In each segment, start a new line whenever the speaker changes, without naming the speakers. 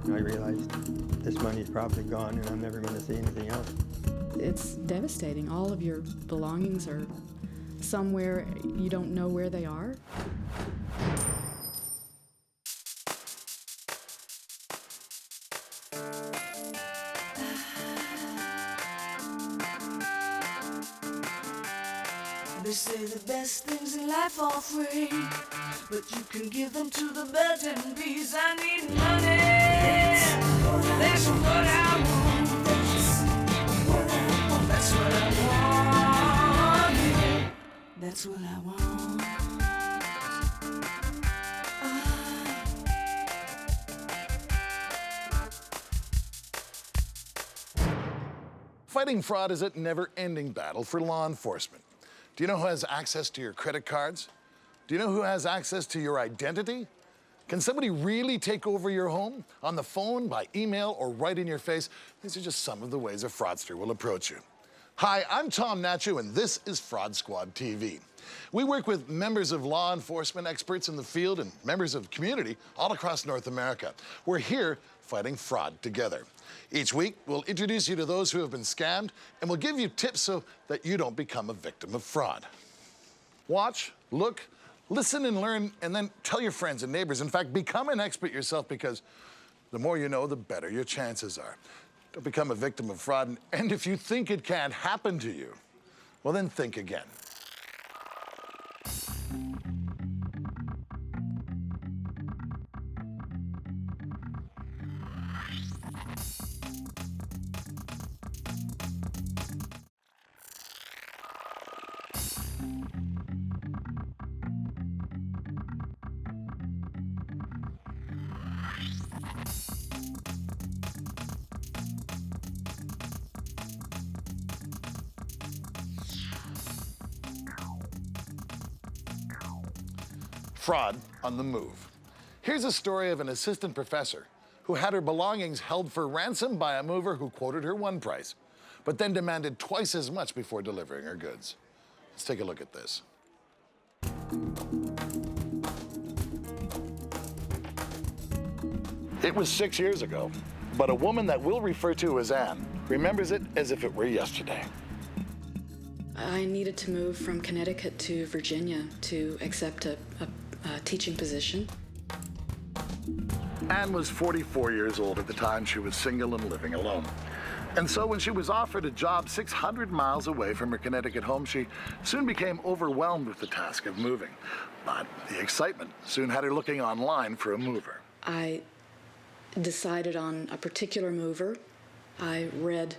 I realized this money's probably gone and I'm never going to see anything else.
It's devastating. All of your belongings are somewhere you don't know where they are.
They say the best things in life are free, but you can give them to the birds and bees. I need money. That's what I want. That's what I want. That's what I want.
Fighting fraud is a never-ending battle for law enforcement. Do you know who has access to your credit cards? Do you know who has access to your identity? Can somebody really take over your home? On the phone, by email, or right in your face? These are just some of the ways a fraudster will approach you. Hi, I'm Tom Nacho, and this is Fraud Squad TV. We work with members of law enforcement experts in the field and members of community all across North America. We're here fighting fraud together. Each week, we'll introduce you to those who have been scammed, and we'll give you tips so that you don't become a victim of fraud. Watch, look, listen and learn, and then tell your friends and neighbors. In fact, become an expert yourself, because the more you know, the better your chances are. Don't become a victim of fraud, and if you think it can't happen to you, well, then think again. Fraud on the move. Here's a story of an assistant professor who had her belongings held for ransom by a mover who quoted her one price, but then demanded twice as much before delivering her goods. Let's take a look at this. It was 6 years ago, but a woman that we'll refer to as Anne remembers it as if it were yesterday.
I needed to move from Connecticut to Virginia to accept a teaching position.
Anne was 44 years old at the time. She was single and living alone. And so when she was offered a job 600 miles away from her Connecticut home, she soon became overwhelmed with the task of moving. But the excitement soon had her looking online for a mover.
I decided on a particular mover. I read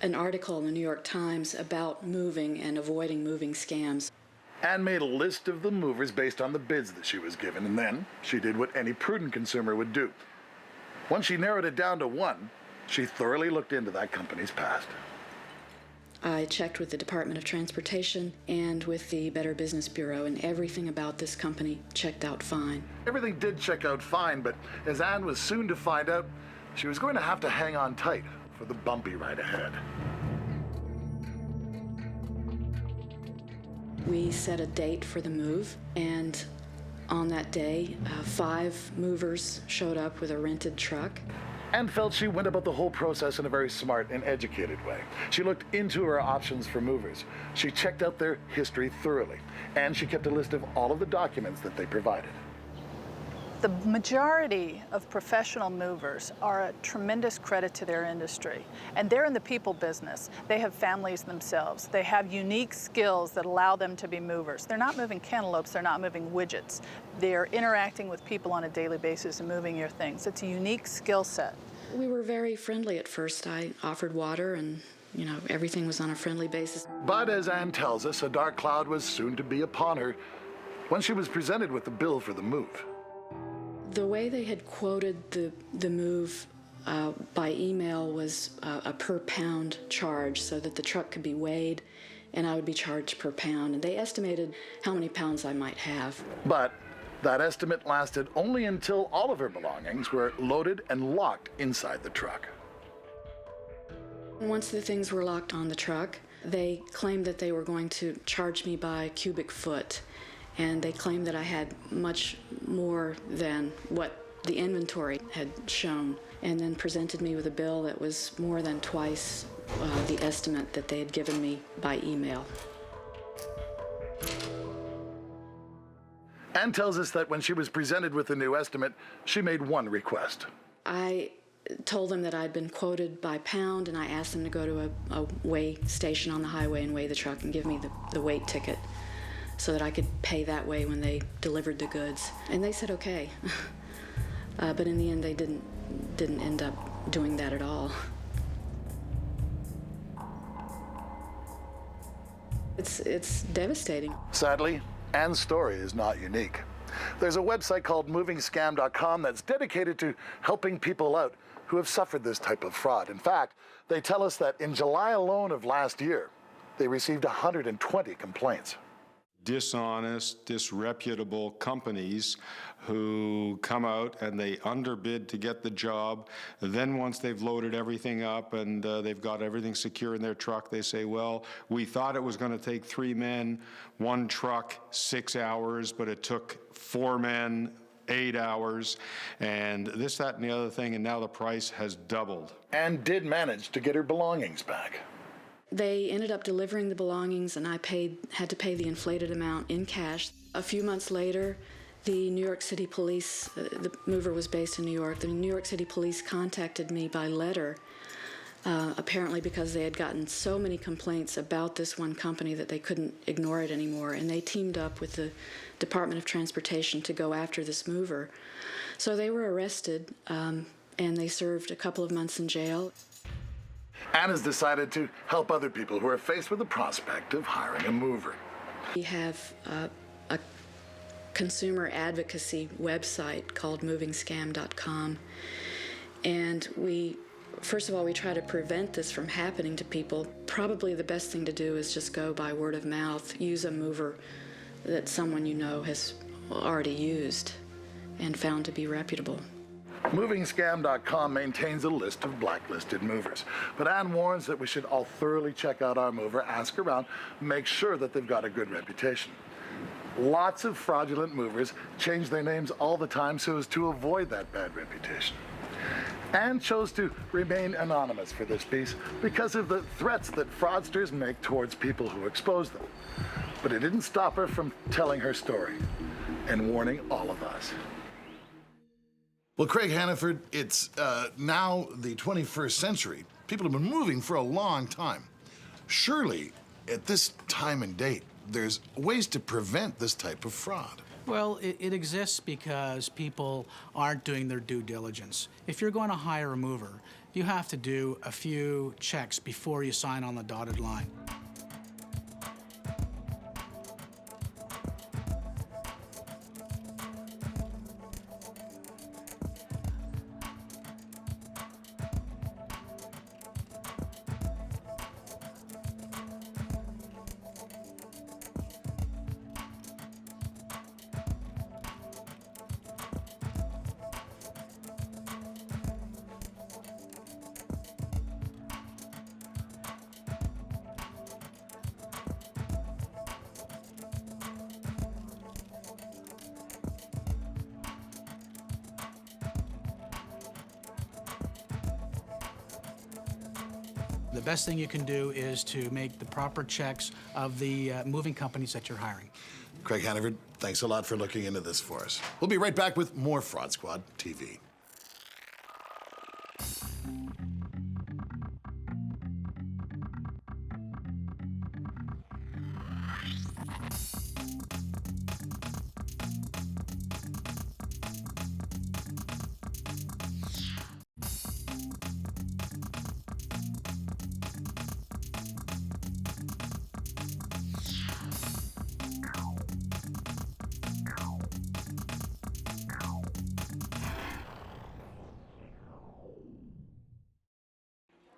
an article in the New York Times about moving and avoiding moving scams.
Anne made a list of the movers based on the bids that she was given, and then she did what any prudent consumer would do. Once she narrowed it down to one, she thoroughly looked into that company's past.
I checked with the Department of Transportation and with the Better Business Bureau, and everything about this company checked out fine.
Everything did check out fine, but as Anne was soon to find out, she was going to have to hang on tight for the bumpy ride ahead.
We set a date for the move, and on that day, 5 movers showed up with a rented truck.
Anne felt she went about the whole process in a very smart and educated way. She looked into her options for movers. She checked out their history thoroughly, and she kept a list of all of the documents that they provided.
The majority of professional movers are a tremendous credit to their industry, and they're in the people business. They have families themselves. They have unique skills that allow them to be movers. They're not moving cantaloupes, they're not moving widgets. They're interacting with people on a daily basis and moving your things. It's a unique skill set.
We were very friendly at first. I offered water and, everything was on a friendly basis.
But as Anne tells us, a dark cloud was soon to be upon her when she was presented with the bill for the move.
The way they had quoted the move by email was a per pound charge, so that the truck could be weighed and I would be charged per pound. And they estimated how many pounds I might have.
But that estimate lasted only until all of her belongings were loaded and locked inside the truck.
Once the things were locked on the truck, they claimed that they were going to charge me by cubic foot. And they claimed that I had much more than what the inventory had shown, and then presented me with a bill that was more than twice the estimate that they had given me by email.
Ann tells us that when she was presented with the new estimate, she made one request.
I told them that I'd been quoted by pound, and I asked them to go to a weigh station on the highway and weigh the truck and give me the weight ticket so that I could pay that way when they delivered the goods. And they said okay. But in the end, they didn't end up doing that at all. It's devastating.
Sadly, Ann's story is not unique. There's a website called movingscam.com that's dedicated to helping people out who have suffered this type of fraud. In fact, they tell us that in July alone of last year, they received 120 complaints.
Dishonest, disreputable companies who come out and they underbid to get the job. Then once they've loaded everything up and they've got everything secure in their truck, they say, well, we thought it was going to take 3 men, 1 truck, 6 hours, but it took 4 men, 8 hours, and this, that, and the other thing, and now the price has doubled.
Ann did manage to get her belongings back.
They ended up delivering the belongings, and I had to pay the inflated amount in cash. A few months later, the New York City police, the mover was based in New York, the New York City police contacted me by letter, apparently because they had gotten so many complaints about this one company that they couldn't ignore it anymore, and they teamed up with the Department of Transportation to go after this mover. So they were arrested, and they served a couple of months in jail.
Ann has decided to help other people who are faced with the prospect of hiring a mover.
We have a consumer advocacy website called movingscam.com, and first of all, we try to prevent this from happening to people. Probably the best thing to do is just go by word of mouth. Use a mover that someone you know has already used and found to be reputable.
Movingscam.com maintains a list of blacklisted movers. But Ann warns that we should all thoroughly check out our mover, ask around, make sure that they've got a good reputation. Lots of fraudulent movers change their names all the time so as to avoid that bad reputation. Ann chose to remain anonymous for this piece because of the threats that fraudsters make towards people who expose them. But it didn't stop her from telling her story and warning all of us. Well, Craig Hannaford, it's now the 21st century. People have been moving for a long time. Surely, at this time and date, there's ways to prevent this type of fraud.
Well, it exists because people aren't doing their due diligence. If you're going to hire a mover, you have to do a few checks before you sign on the dotted line. The best thing you can do is to make the proper checks of the moving companies that you're hiring.
Craig Hannaford, thanks a lot for looking into this for us. We'll be right back with more Fraud Squad TV.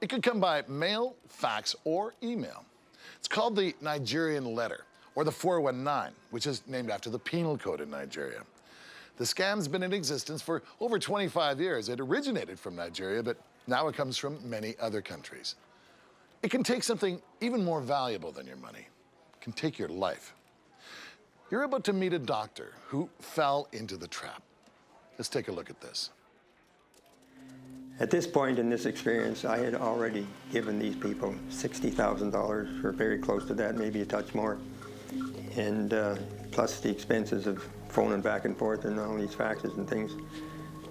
It could come by mail, fax, or email. It's called the Nigerian letter, or the 419, which is named after the penal code in Nigeria. The scam's been in existence for over 25 years. It originated from Nigeria, but now it comes from many other countries. It can take something even more valuable than your money. It can take your life. You're about to meet a doctor who fell into the trap. Let's take a look at this.
At this point in this experience, I had already given these people $60,000, or very close to that, maybe a touch more, and plus the expenses of phoning back and forth and all these faxes and things.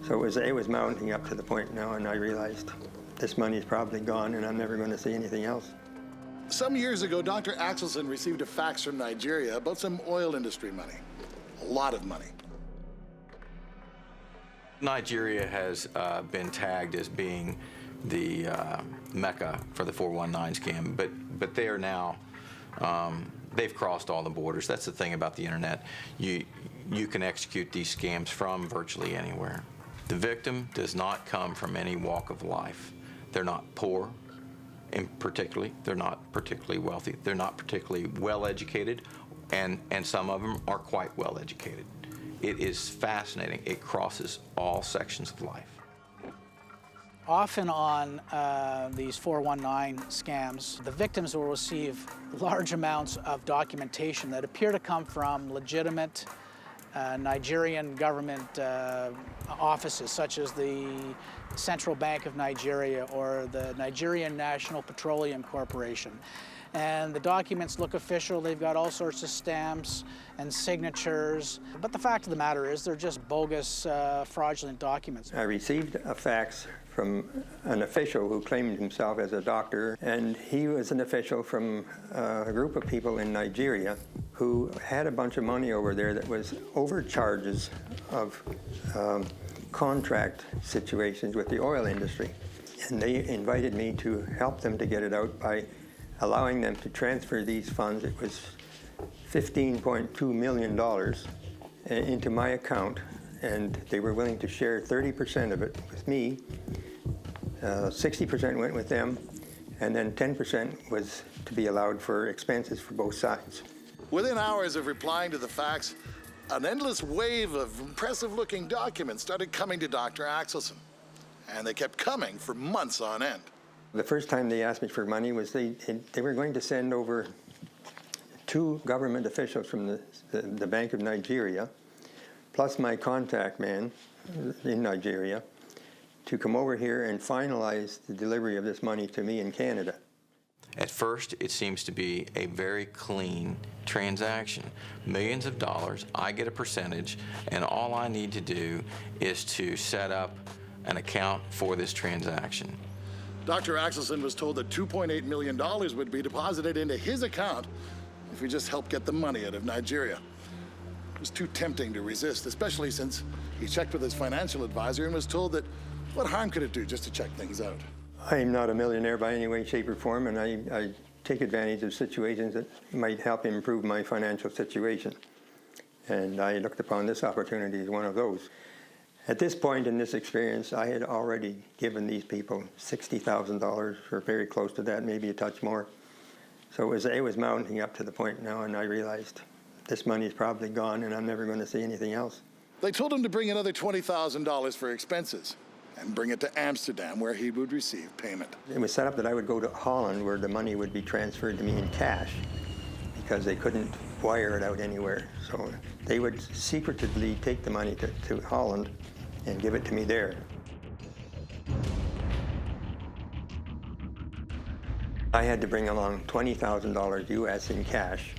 So it was mounting up to the point now, and I realized this money is probably gone, and I'm never going to see anything else.
Some years ago, Dr. Axelson received a fax from Nigeria about some oil industry money. A lot of money.
Nigeria has been tagged as being the mecca for the 419 scam, but they are now, they've crossed all the borders. That's the thing about the internet. You can execute these scams from virtually anywhere. The victim does not come from any walk of life. They're not poor, particularly. They're not particularly wealthy. They're not particularly well educated, and some of them are quite well educated. It is fascinating. It crosses all sections of life.
Often on these 419 scams, the victims will receive large amounts of documentation that appear to come from legitimate Nigerian government offices, such as the Central Bank of Nigeria or the Nigerian National Petroleum Corporation. And the documents look official. They've got all sorts of stamps and signatures. But the fact of the matter is they're just bogus, fraudulent documents.
I received a fax from an official who claimed himself as a doctor, and he was an official from a group of people in Nigeria who had a bunch of money over there that was overcharges of contract situations with the oil industry. And they invited me to help them to get it out by allowing them to transfer these funds. It was $15.2 million into my account, and they were willing to share 30% of it with me. 60% went with them, and then 10% was to be allowed for expenses for both sides.
Within hours of replying to the fax, an endless wave of impressive-looking documents started coming to Dr. Axelson, and they kept coming for months on end.
The first time they asked me for money was they were going to send over 2 government officials from the Bank of Nigeria, plus my contact man in Nigeria, to come over here and finalize the delivery of this money to me in Canada.
At first, it seems to be a very clean transaction. Millions of dollars, I get a percentage, and all I need to do is to set up an account for this transaction.
Dr. Axelson was told that $2.8 million would be deposited into his account if we just helped get the money out of Nigeria. It was too tempting to resist, especially since he checked with his financial advisor and was told that what harm could it do just to check things out?
I'm not a millionaire by any way, shape, or form, and I take advantage of situations that might help improve my financial situation. And I looked upon this opportunity as one of those. At this point in this experience, I had already given these people $60,000, or very close to that, maybe a touch more. So it was mounting up to the point now, and I realized this money is probably gone, and I'm never going to see anything else.
They told him to bring another $20,000 for expenses and bring it to Amsterdam, where he would receive payment.
It was set up that I would go to Holland, where the money would be transferred to me in cash, because they couldn't wire it out anywhere. So they would secretively take the money to Holland and give it to me there. I had to bring along $20,000 US in cash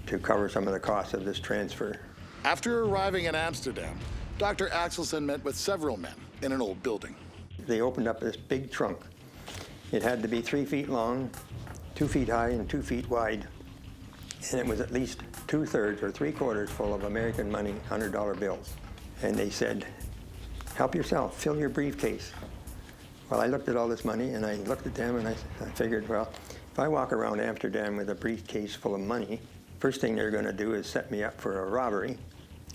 to cover some of the costs of this transfer.
After arriving in Amsterdam, Dr. Axelson met with several men in an old building.
They opened up this big trunk. It had to be 3 feet long, 2 feet high, and 2 feet wide. And it was at least 2/3 or 3/4 full of American money, $100 bills. And they said, help yourself, fill your briefcase. Well, I looked at all this money, and I looked at them, and I figured, well, if I walk around Amsterdam with a briefcase full of money, first thing they're going to do is set me up for a robbery,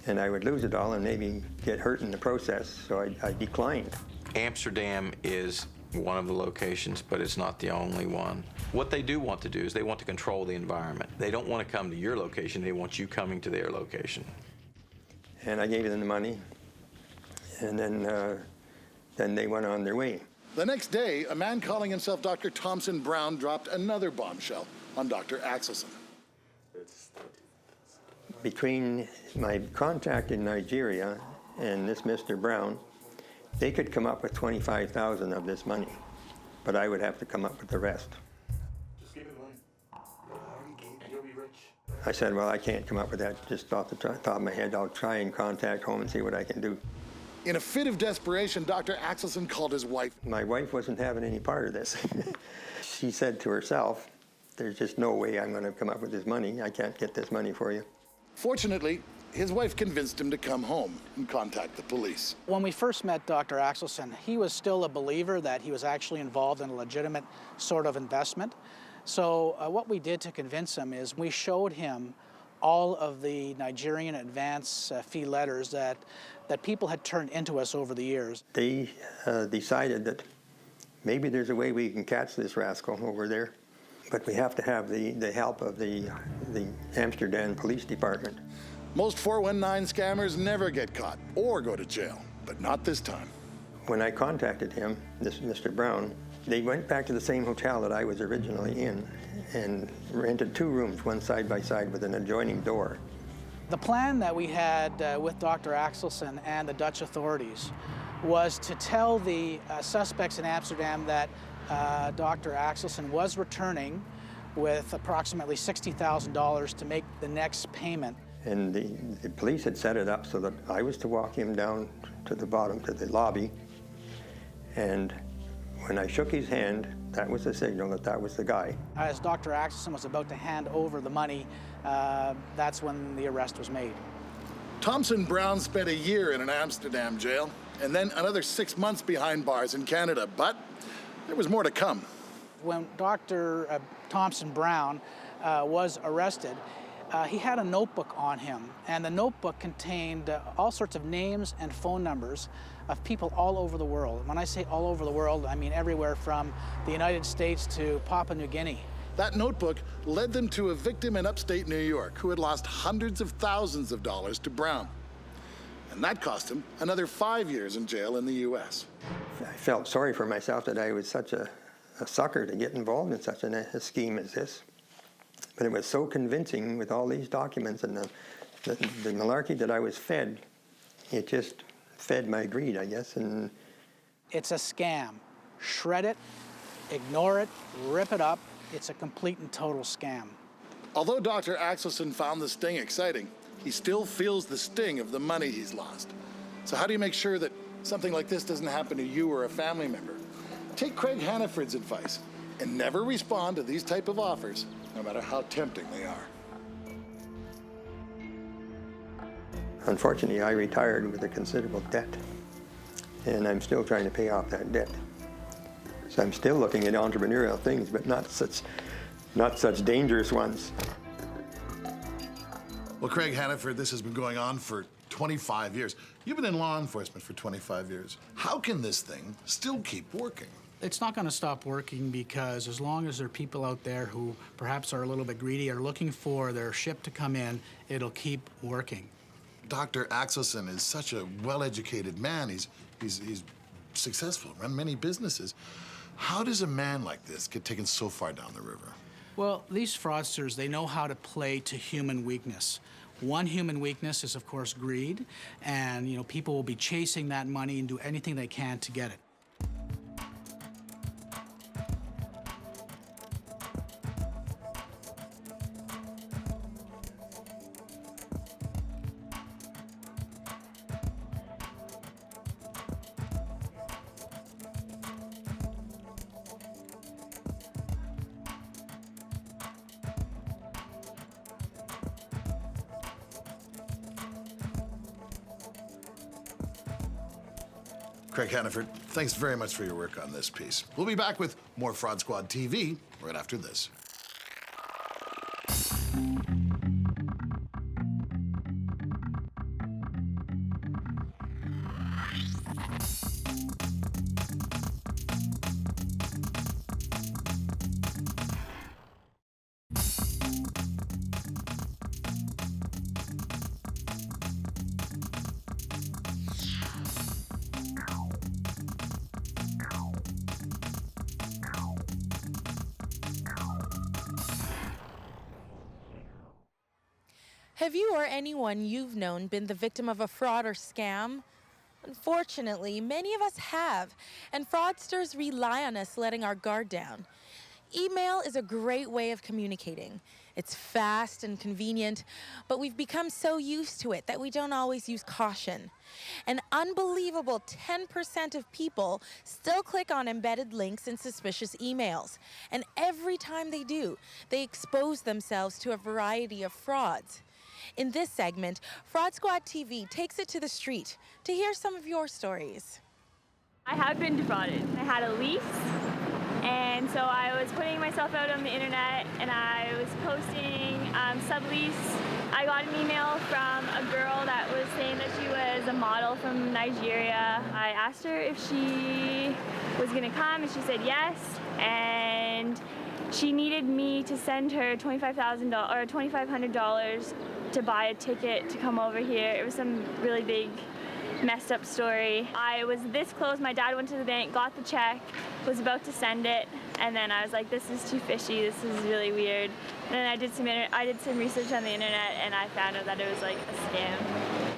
and I would lose it all and maybe get hurt in the process, so I declined.
Amsterdam is one of the locations, but it's not the only one. What they do want to do is they want to control the environment. They don't want to come to your location, they want you coming to their location.
And I gave them the money, and then they went on their way.
The next day, a man calling himself Dr. Thompson Brown dropped another bombshell on Dr. Axelson.
Between my contact in Nigeria and this Mr. Brown, they could come up with $25,000 of this money, but I would have to come up with the rest.
Just keep in mind, you'll be rich.
I said, well, I can't come up with that just off the top of my head. I'll try and contact home and see what I can do.
In a fit of desperation, Dr. Axelson called his wife.
My wife wasn't having any part of this. She said to herself, there's just no way I'm going to come up with this money. I can't get this money for you.
Fortunately, his wife convinced him to come home and contact the police.
When we first met Dr. Axelson, he was still a believer that he was actually involved in a legitimate sort of investment. So what we did to convince him is we showed him all of the Nigerian advance fee letters that people had turned into us over the years.
They decided that maybe there's a way we can catch this rascal over there, but we have to have the help of the Amsterdam Police Department.
Most 419 scammers never get caught or go to jail, but not this time.
When I contacted him, this Mr. Brown, they went back to the same hotel that I was originally in and rented 2 rooms, one side by side with an adjoining door.
The plan that we had with Dr. Axelson and the Dutch authorities was to tell the suspects in Amsterdam that Dr. Axelson was returning with approximately $60,000 to make the next payment.
And the police had set it up so that I was to walk him down to the bottom, to the lobby, and when I shook his hand, that was the signal that that was the guy.
As Dr. Axelson was about to hand over the money, that's when the arrest was made.
Thompson Brown spent a year in an Amsterdam jail and then another 6 months behind bars in Canada, but there was more to come.
When Dr. Thompson Brown was arrested, he had a notebook on him, and the notebook contained all sorts of names and phone numbers of people all over the world. When I say all over the world, I mean everywhere from the United States to Papua New Guinea.
That notebook led them to a victim in upstate New York who had lost hundreds of thousands of dollars to Brown. And that cost him another 5 years in jail in the U.S.
I felt sorry for myself that I was such a sucker to get involved in such a scheme as this. But it was so convincing with all these documents and the malarkey that I was fed. It just fed my greed, I guess. And
it's a scam. Shred it, ignore it, rip it up. It's a complete and total scam.
Although Dr. Axelson found the sting exciting, he still feels the sting of the money he's lost. So how do you make sure that something like this doesn't happen to you or a family member? Take Craig Hannaford's advice and never respond to these type of offers, no matter how tempting they are.
unfortunately, I retired with a considerable debt, and I'm still trying to pay off that debt. So I'm still looking at entrepreneurial things, but not such dangerous ones.
Well, Craig Hannaford, this has been going on for 25 years. You've been in law enforcement for 25 years. How can this thing still keep working?
It's not going to stop working because as long as there are people out there who perhaps are a little bit greedy or looking for their ship to come in, it'll keep working.
Dr. Axelson is such a well-educated man. He's successful, run many businesses. How does a man like this get taken so far down the river?
Well, these fraudsters, they know how to play to human weakness. One human weakness is, of course, greed, and people will be chasing that money and do anything they can to get it.
Craig Hannaford, thanks very much for your work on this piece. We'll be back with more Fraud Squad TV right after this.
Have you or anyone you've known been the victim of a fraud or scam? Unfortunately, many of us have, and fraudsters rely on us letting our guard down. Email is a great way of communicating. It's fast and convenient, but we've become so used to it that we don't always use caution. An unbelievable 10% of people still click on embedded links in suspicious emails, and every time they do, they expose themselves to a variety of frauds. In this segment, Fraud Squad TV takes it to the street to hear some of your stories.
I have been defrauded. I had a lease, and so I was putting myself out on the internet, and I was posting sublease. I got an email from a girl that was saying that she was a model from Nigeria. I asked her if she was gonna come, and she said yes, and she needed me to send her $25,000 or $2,500 to buy a ticket to come over here. It was some really big, messed up story. I was this close. My dad went to the bank, got the check, was about to send it, and then I was like, this is too fishy, this is really weird. And then I did some research on the internet, and I found out that it was like a scam.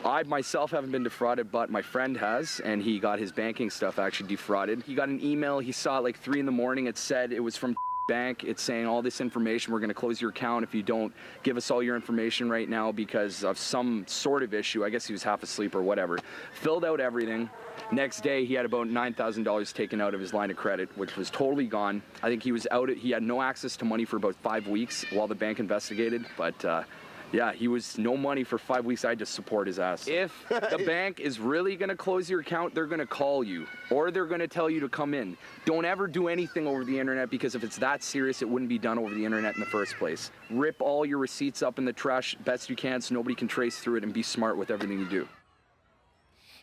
I myself haven't been defrauded, but my friend has, and he got his banking stuff actually defrauded. He got an email, he saw it like 3 in the morning, it said it was from bank. It's saying all this information, we're going to close your account if you don't give us all your information right now because of some sort of issue. I guess he was half asleep or whatever. Filled out everything. Next day, he had about $9,000 taken out of his line of credit, which was totally gone. I think he was out. He had no access to money for about 5 weeks while the bank investigated, but yeah, he was no money for 5 weeks. I had to support his ass. If the bank is really going to close your account, they're going to call you or they're going to tell you to come in. Don't ever do anything over the internet because if it's that serious, it wouldn't be done over the internet in the first place. Rip all your receipts up in the trash best you can so nobody can trace through it, and be smart with everything you do.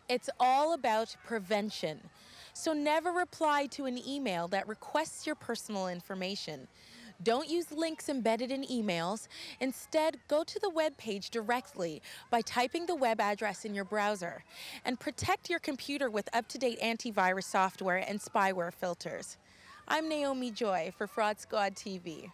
It's all about prevention. So never reply to an email that requests your personal information. Don't use links embedded in emails. Instead, go to the web page directly by typing the web address in your browser. And protect your computer with up-to-date antivirus software and spyware filters. I'm Naomi Joy for Fraud Squad TV.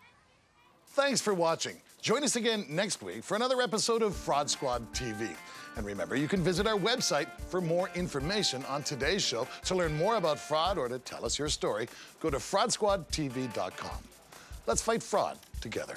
Thanks for watching. Join us again next week for another episode of Fraud Squad TV. And remember, you can visit our website for more information on today's show. To learn more about fraud or to tell us your story, go to fraudsquadtv.com. Let's fight fraud together.